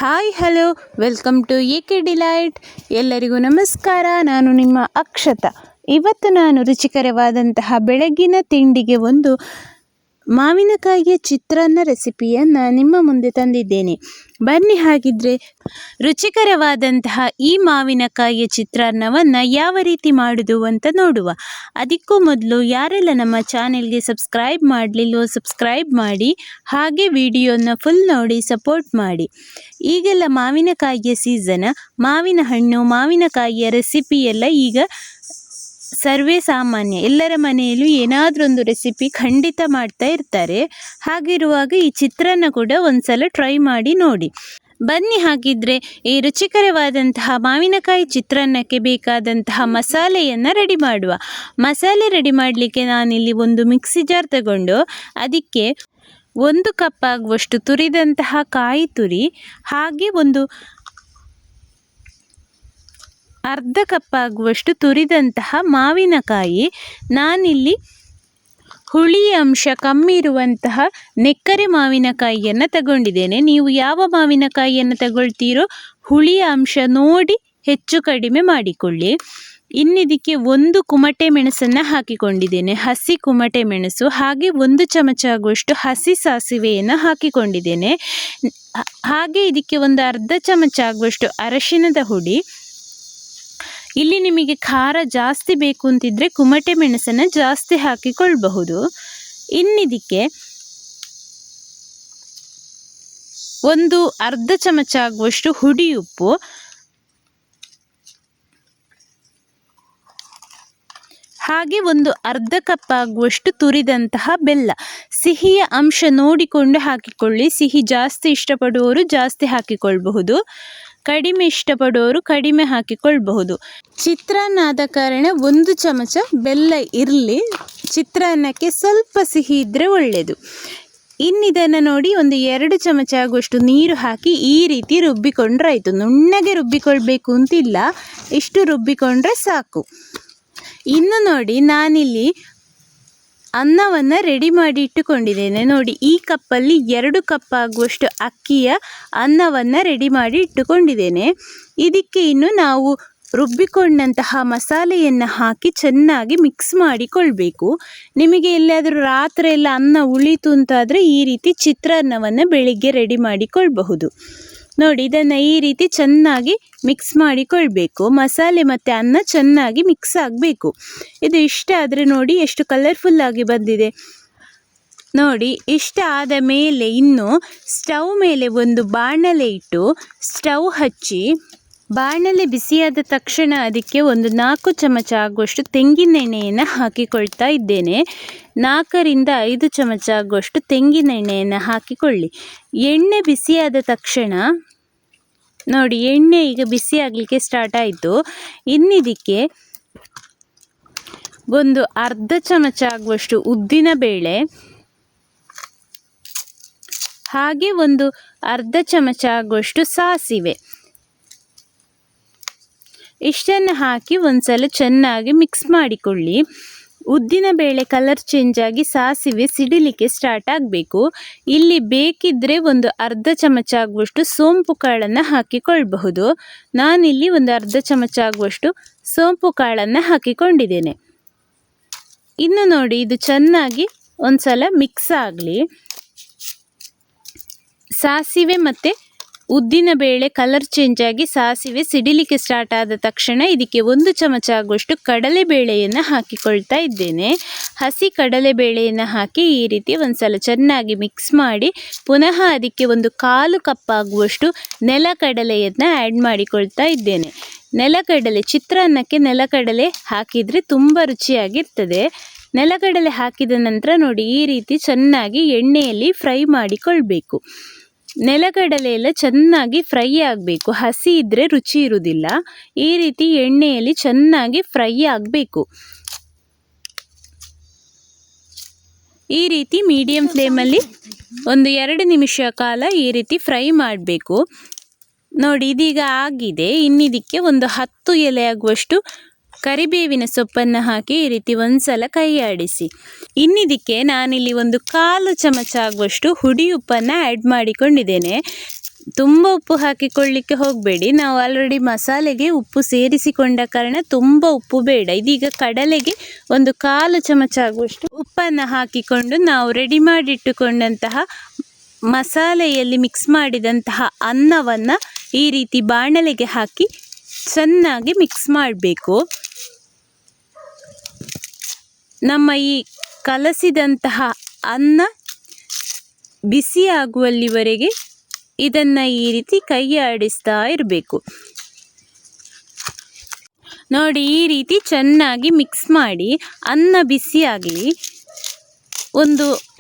Hi hello welcome to AK delight. ಎಲ್ಲರಿಗೂ ನಮಸ್ಕಾರ. ನಾನು ನಿಮ್ಮ ಅಕ್ಷತಾ. ಇವತ್ತು ನಾನು ರುಚಿಕರವಾದಂತಹ ಬೆಳಗಿನ ತಿಂಡಿಗೆ ಒಂದು ಮಾವಿನಕಾಯಿಯ ಚಿತ್ರಾನ್ನ ರೆಸಿಪಿಯನ್ನು ನಿಮ್ಮ ಮುಂದೆ ತಂದಿದ್ದೇನೆ. ಬನ್ನಿ ಹಾಗಿದ್ರೆ ರುಚಿಕರವಾದಂತಹ ಈ ಮಾವಿನಕಾಯಿಯ ಚಿತ್ರಾನ್ನವನ್ನು ಯಾವ ರೀತಿ ಮಾಡೋದು ಅಂತ ನೋಡುವ. ಅದಕ್ಕೂ ಮೊದಲು ಯಾರೆಲ್ಲ ನಮ್ಮ ಚಾನೆಲ್ಗೆ ಸಬ್ಸ್ಕ್ರೈಬ್ ಮಾಡಲಿಲ್ಲವೋ ಸಬ್ಸ್ಕ್ರೈಬ್ ಮಾಡಿ, ಹಾಗೆ ವಿಡಿಯೋನ ಫುಲ್ ನೋಡಿ ಸಪೋರ್ಟ್ ಮಾಡಿ. ಈಗೆಲ್ಲ ಮಾವಿನಕಾಯಿಯ ಸೀಸನ್, ಮಾವಿನ ಹಣ್ಣು ಮಾವಿನಕಾಯಿಯ ರೆಸಿಪಿ ಎಲ್ಲ ಈಗ ಸರ್ವೇ ಸಾಮಾನ್ಯ. ಎಲ್ಲರ ಮನೆಯಲ್ಲೂ ಏನಾದರೂ ಒಂದು ರೆಸಿಪಿ ಖಂಡಿತ ಮಾಡ್ತಾ ಇರ್ತಾರೆ. ಹಾಗಿರುವಾಗ ಈ ಚಿತ್ರಾನ್ನ ಕೂಡ ಒಂದ್ಸಲ ಟ್ರೈ ಮಾಡಿ ನೋಡಿ. ಬನ್ನಿ ಹಾಗಿದ್ರೆ ಈ ರುಚಿಕರವಾದಂತಹ ಮಾವಿನಕಾಯಿ ಚಿತ್ರಾನ್ನಕ್ಕೆ ಬೇಕಾದಂತಹ ಮಸಾಲೆಯನ್ನು ರೆಡಿ ಮಾಡುವ. ಮಸಾಲೆ ರೆಡಿ ಮಾಡಲಿಕ್ಕೆ ನಾನಿಲ್ಲಿ ಒಂದು ಮಿಕ್ಸಿ ಜಾರ್ ತಗೊಂಡು ಅದಕ್ಕೆ 1 ಕಪ್ ಆಗುವಷ್ಟು ತುರಿದಂತಹ ಕಾಯಿ ತುರಿ, ಹಾಗೆ ಒಂದು ಅರ್ಧ ಕಪ್ ಆಗುವಷ್ಟು ತುರಿದಂತಹ ಮಾವಿನಕಾಯಿ. ನಾನಿಲ್ಲಿ ಹುಳಿ ಅಂಶ ಕಮ್ಮಿ ಇರುವಂತಹ ನೆಕ್ಕರೆ ಮಾವಿನಕಾಯಿಯನ್ನು ತಗೊಂಡಿದ್ದೇನೆ. ನೀವು ಯಾವ ಮಾವಿನಕಾಯಿಯನ್ನು ತಗೊಳ್ತೀರೋ ಹುಳಿಯ ಅಂಶ ನೋಡಿ ಹೆಚ್ಚು ಕಡಿಮೆ ಮಾಡಿಕೊಳ್ಳಿ. ಇನ್ನಿದಕ್ಕೆ 1 ಕುಮಟೆ ಮೆಣಸನ್ನು ಹಾಕಿಕೊಂಡಿದ್ದೇನೆ, ಹಸಿ ಕುಮಟೆ ಮೆಣಸು. ಹಾಗೆ 1 ಚಮಚ ಆಗುವಷ್ಟು ಹಸಿ ಸಾಸಿವೆಯನ್ನು ಹಾಕಿಕೊಂಡಿದ್ದೇನೆ. ಹಾಗೆ ಇದಕ್ಕೆ ಒಂದು ಅರ್ಧ ಚಮಚ ಆಗುವಷ್ಟು ಅರಶಿನದ ಹುಡಿ. ಇಲ್ಲಿ ನಿಮಗೆ ಖಾರ ಜಾಸ್ತಿ ಬೇಕು ಅಂತಿದ್ರೆ ಕುಮಟೆ ಮೆಣಸನ್ನು ಜಾಸ್ತಿ ಹಾಕಿಕೊಳ್ಬಹುದು. ಇನ್ನಿದಕ್ಕೆ ಒಂದು ಅರ್ಧ ಚಮಚ ಆಗುವಷ್ಟು ಹುಡಿ ಉಪ್ಪು, ಹಾಗೆ ಒಂದು ಅರ್ಧ ಕಪ್ ಆಗುವಷ್ಟು ತುರಿದಂತಹ ಬೆಲ್ಲ. ಸಿಹಿಯ ಅಂಶ ನೋಡಿಕೊಂಡು ಹಾಕಿಕೊಳ್ಳಿ. ಸಿಹಿ ಜಾಸ್ತಿ ಇಷ್ಟಪಡುವವರು ಜಾಸ್ತಿ ಹಾಕಿಕೊಳ್ಳಬಹುದು, ಕಡಿಮೆ ಇಷ್ಟಪಡುವವರು ಕಡಿಮೆ ಹಾಕಿಕೊಳ್ಳಬಹುದು. ಚಿತ್ರಾನ್ನ ಆದ ಕಾರಣ 1 ಚಮಚ ಬೆಲ್ಲ ಇರಲಿ, ಚಿತ್ರಾನ್ನಕ್ಕೆ ಸ್ವಲ್ಪ ಸಿಹಿ ಇದ್ದರೆ ಒಳ್ಳೆಯದು. ಇನ್ನಿದನ್ನು ನೋಡಿ ಒಂದು 2 ಚಮಚ ಆಗುವಷ್ಟು ನೀರು ಹಾಕಿ ಈ ರೀತಿ ರುಬ್ಬಿಕೊಂಡ್ರೆ ಆಯಿತು. ನುಣ್ಣಗೆ ರುಬ್ಬಿಕೊಳ್ಬೇಕು ಅಂತಿಲ್ಲ, ಇಷ್ಟು ರುಬ್ಬಿಕೊಂಡ್ರೆ ಸಾಕು. ಇನ್ನು ನೋಡಿ ನಾನಿಲ್ಲಿ ಅನ್ನವನ್ನು ರೆಡಿ ಮಾಡಿ ಇಟ್ಟುಕೊಂಡಿದ್ದೇನೆ. ನೋಡಿ ಈ ಕಪ್ಪಲ್ಲಿ 2 ಕಪ್ ಆಗುವಷ್ಟು ಅಕ್ಕಿಯ ಅನ್ನವನ್ನು ರೆಡಿ ಮಾಡಿ ಇಟ್ಟುಕೊಂಡಿದ್ದೇನೆ. ಇದಕ್ಕೆ ಇನ್ನು ನಾವು ರುಬ್ಬಿಕೊಂಡಂತಹ ಮಸಾಲೆಯನ್ನು ಹಾಕಿ ಚೆನ್ನಾಗಿ ಮಿಕ್ಸ್ ಮಾಡಿಕೊಳ್ಬೇಕು. ನಿಮಗೆ ಎಲ್ಲಾದರೂ ರಾತ್ರಿ ಎಲ್ಲ ಅನ್ನ ಉಳಿತು ಅಂತಾದರೆ ಈ ರೀತಿ ಚಿತ್ರಾನ್ನವನ್ನು ಬೆಳಿಗ್ಗೆ ರೆಡಿ ಮಾಡಿಕೊಳ್ಬಹುದು. ನೋಡಿ ಇದನ್ನು ಈ ರೀತಿ ಚೆನ್ನಾಗಿ ಮಿಕ್ಸ್ ಮಾಡಿಕೊಳ್ಬೇಕು. ಮಸಾಲೆ ಮತ್ತು ಅನ್ನ ಚೆನ್ನಾಗಿ ಮಿಕ್ಸ್ ಆಗಬೇಕು. ಇದು ಇಷ್ಟ ಆದರೆ ನೋಡಿ ಎಷ್ಟು ಕಲರ್ಫುಲ್ಲಾಗಿ ಬಂದಿದೆ. ನೋಡಿ ಇಷ್ಟ ಆದ ಮೇಲೆ ಇನ್ನು ಸ್ಟವ್ ಮೇಲೆ ಒಂದು ಬಾಣಲೆ ಇಟ್ಟು ಸ್ಟವ್ ಹಚ್ಚಿ, ಬಾಣಲೆ ಬಿಸಿಯಾದ ತಕ್ಷಣ ಅದಕ್ಕೆ ಒಂದು 4 ಚಮಚ ಆಗುವಷ್ಟು ತೆಂಗಿನೆಣ್ಣೆಯನ್ನು ಹಾಕಿಕೊಳ್ತಾ ಇದ್ದೇನೆ. 4 ರಿಂದ 5 ಚಮಚ ಆಗುವಷ್ಟು ತೆಂಗಿನೆಣ್ಣೆಯನ್ನು ಹಾಕಿಕೊಳ್ಳಿ. ಎಣ್ಣೆ ಬಿಸಿಯಾದ ತಕ್ಷಣ ನೋಡಿ ಎಣ್ಣೆ ಈಗ ಬಿಸಿ ಆಗಲಿಕ್ಕೆ ಸ್ಟಾರ್ಟ್ ಆಯಿತು. ಇನ್ನಿದಕ್ಕೆ ಒಂದು ಅರ್ಧ ಚಮಚ ಆಗುವಷ್ಟು ಉದ್ದಿನ ಬೇಳೆ, ಹಾಗೆ ಒಂದು ಅರ್ಧ ಚಮಚ ಆಗುವಷ್ಟು ಸಾಸಿವೆ, ಇಷ್ಟನ್ನು ಹಾಕಿ ಒಂದ್ಸಲ ಚೆನ್ನಾಗಿ ಮಿಕ್ಸ್ ಮಾಡಿಕೊಳ್ಳಿ. ಉದ್ದಿನ ಬೇಳೆ ಕಲರ್ ಚೇಂಜ್ ಆಗಿ ಸಾಸಿವೆ ಸಿಡಿಲಿಕ್ಕೆ ಸ್ಟಾರ್ಟ್ ಆಗಬೇಕು. ಇಲ್ಲಿ ಬೇಕಿದ್ದರೆ ಒಂದು ಅರ್ಧ ಚಮಚ ಆಗುವಷ್ಟು ಸೋಂಪು ಕಾಳನ್ನು ಹಾಕಿಕೊಳ್ಬಹುದು. ನಾನಿಲ್ಲಿ ಒಂದು ಅರ್ಧ ಚಮಚ ಆಗುವಷ್ಟು ಸೋಂಪು ಕಾಳನ್ನು ಹಾಕಿಕೊಂಡಿದ್ದೇನೆ. ಇನ್ನು ನೋಡಿ ಇದು ಚೆನ್ನಾಗಿ ಒಂದ್ಸಲ ಮಿಕ್ಸ್ ಆಗಲಿ. ಸಾಸಿವೆ ಮತ್ತು ಉದ್ದಿನ ಬೇಳೆ ಕಲರ್ ಚೇಂಜ್ ಆಗಿ ಸಾಸಿವೆ ಸಿಡಿಲಿಕ್ಕೆ ಸ್ಟಾರ್ಟ್ ಆದ ತಕ್ಷಣ ಇದಕ್ಕೆ 1 ಚಮಚ ಆಗುವಷ್ಟು ಕಡಲೆಬೇಳೆಯನ್ನು ಹಾಕಿಕೊಳ್ತಾ ಇದ್ದೇನೆ. ಹಸಿ ಕಡಲೆಬೇಳೆಯನ್ನು ಹಾಕಿ ಈ ರೀತಿ ಒಂದ್ಸಲ ಚೆನ್ನಾಗಿ ಮಿಕ್ಸ್ ಮಾಡಿ ಪುನಃ ಅದಕ್ಕೆ ಒಂದು 1/4 ಕಪ್ ಆಗುವಷ್ಟು ನೆಲಕಡಲೆಯನ್ನು ಆ್ಯಡ್ ಮಾಡಿಕೊಳ್ತಾ ಇದ್ದೇನೆ. ನೆಲಕಡಲೆ ಚಿತ್ರಾನ್ನಕ್ಕೆ ನೆಲಕಡಲೆ ಹಾಕಿದರೆ ತುಂಬ ರುಚಿಯಾಗಿರ್ತದೆ. ನೆಲಕಡಲೆ ಹಾಕಿದ ನಂತರ ನೋಡಿ ಈ ರೀತಿ ಚೆನ್ನಾಗಿ ಎಣ್ಣೆಯಲ್ಲಿ ಫ್ರೈ ಮಾಡಿಕೊಳ್ಬೇಕು. ನೆಲಗಡಲೆ ಎಲ್ಲ ಚೆನ್ನಾಗಿ ಫ್ರೈ ಆಗಬೇಕು, ಹಸಿ ಇದ್ದರೆ ರುಚಿ ಇರುವುದಿಲ್ಲ. ಈ ರೀತಿ ಎಣ್ಣೆಯಲ್ಲಿ ಚೆನ್ನಾಗಿ ಫ್ರೈ ಆಗಬೇಕು. ಈ ರೀತಿ ಮೀಡಿಯಂ ಫ್ಲೇಮಲ್ಲಿ ಒಂದು 2 ನಿಮಿಷ ಕಾಲ ಈ ರೀತಿ ಫ್ರೈ ಮಾಡಬೇಕು. ನೋಡಿ ಇದೀಗ ಆಗಿದೆ. ಇನ್ನಿದಕ್ಕೆ ಒಂದು 10 ಎಲೆ ಆಗುವಷ್ಟು ಕರಿಬೇವಿನ ಸೊಪ್ಪನ್ನು ಹಾಕಿ ಈ ರೀತಿ ಒಂದ್ಸಲ ಕೈ ಆಡಿಸಿ. ಇನ್ನಿದಕ್ಕೆ ನಾನಿಲ್ಲಿ ಒಂದು 1/4 ಚಮಚ ಆಗುವಷ್ಟು ಹುಡಿ ಉಪ್ಪನ್ನು ಆ್ಯಡ್ ಮಾಡಿಕೊಂಡಿದ್ದೇನೆ. ತುಂಬ ಉಪ್ಪು ಹಾಕಿಕೊಳ್ಳಿಕ್ಕೆ ಹೋಗಬೇಡಿ. ನಾವು ಆಲ್ರೆಡಿ ಮಸಾಲೆಗೆ ಉಪ್ಪು ಸೇರಿಸಿಕೊಂಡ ಕಾರಣ ತುಂಬ ಉಪ್ಪು ಬೇಡ. ಇದೀಗ ಕಡಲೆಗೆ 1/4 ಚಮಚ ಆಗುವಷ್ಟು ಉಪ್ಪನ್ನು ಹಾಕಿಕೊಂಡು ನಾವು ರೆಡಿ ಮಾಡಿಟ್ಟುಕೊಂಡಂತಹ ಮಸಾಲೆಯಲ್ಲಿ ಮಿಕ್ಸ್ ಮಾಡಿದಂತಹ ಅನ್ನವನ್ನು ಈ ರೀತಿ ಬಾಣಲೆಗೆ ಹಾಕಿ ಚೆನ್ನಾಗಿ ಮಿಕ್ಸ್ ಮಾಡಬೇಕು. ನಮ್ಮ ಈ ಕಲಸಿದಂತಹ ಅನ್ನ ಬಿಸಿಯಾಗುವಲ್ಲಿವರೆಗೆ ಇದನ್ನು ಈ ರೀತಿ ಕೈ ಆಡಿಸ್ತಾ ಇರಬೇಕು. ನೋಡಿ, ಈ ರೀತಿ ಚೆನ್ನಾಗಿ ಮಿಕ್ಸ್ ಮಾಡಿ ಅನ್ನ ಬಿಸಿಯಾಗಲಿ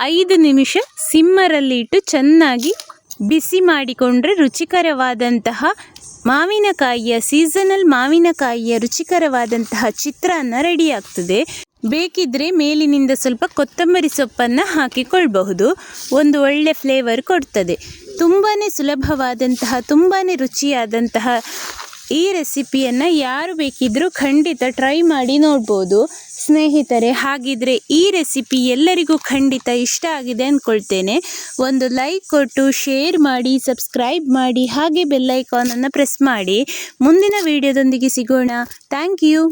5 ನಿಮಿಷ ಸಿಮ್ಮರಲ್ಲಿ ಇಟ್ಟು ಚೆನ್ನಾಗಿ ಬಿಸಿ ಮಾಡಿಕೊಂಡ್ರೆ ರುಚಿಕರವಾದಂತಹ ಮಾವಿನಕಾಯಿಯ ಸೀಸನಲ್ ಮಾವಿನಕಾಯಿಯ ರುಚಿಕರವಾದಂತಹ ಚಿತ್ರಾನ್ನ ರೆಡಿ ಆಗ್ತದೆ. ಬೇಕಿದ್ರೆ ಮೇಲಿನಿಂದ ಸ್ವಲ್ಪ ಕೊತ್ತಂಬರಿ ಸೊಪ್ಪನ್ನು ಹಾಕಿಕೊಳ್ಬಹುದು. ಒಂದು ಒಳ್ಳೆ ಫ್ಲೇವರ್ ಕೊಡ್ತದೆ. ತುಂಬಾ ಸುಲಭವಾದಂತಹ ತುಂಬಾ ರುಚಿಯಾದಂತಹ ಈ ರೆಸಿಪಿಯನ್ನು ಯಾರು ಬೇಕಿದ್ರೂ ಖಂಡಿತ ಟ್ರೈ ಮಾಡಿ ನೋಡ್ಬೋದು. ಸ್ನೇಹಿತರೆ, ಹಾಗಿದ್ರೆ ಈ ರೆಸಿಪಿ ಎಲ್ಲರಿಗೂ ಖಂಡಿತ ಇಷ್ಟ ಆಗಿದೆ ಅಂದ್ಕೊಳ್ತೇನೆ. ಒಂದು ಲೈಕ್ ಕೊಟ್ಟು ಶೇರ್ ಮಾಡಿ, ಸಬ್ಸ್ಕ್ರೈಬ್ ಮಾಡಿ, ಹಾಗೆ ಬೆಲ್ ಐಕಾನನ್ನು ಪ್ರೆಸ್ ಮಾಡಿ. ಮುಂದಿನ ವಿಡಿಯೋದೊಂದಿಗೆ ಸಿಗೋಣ. Thank you.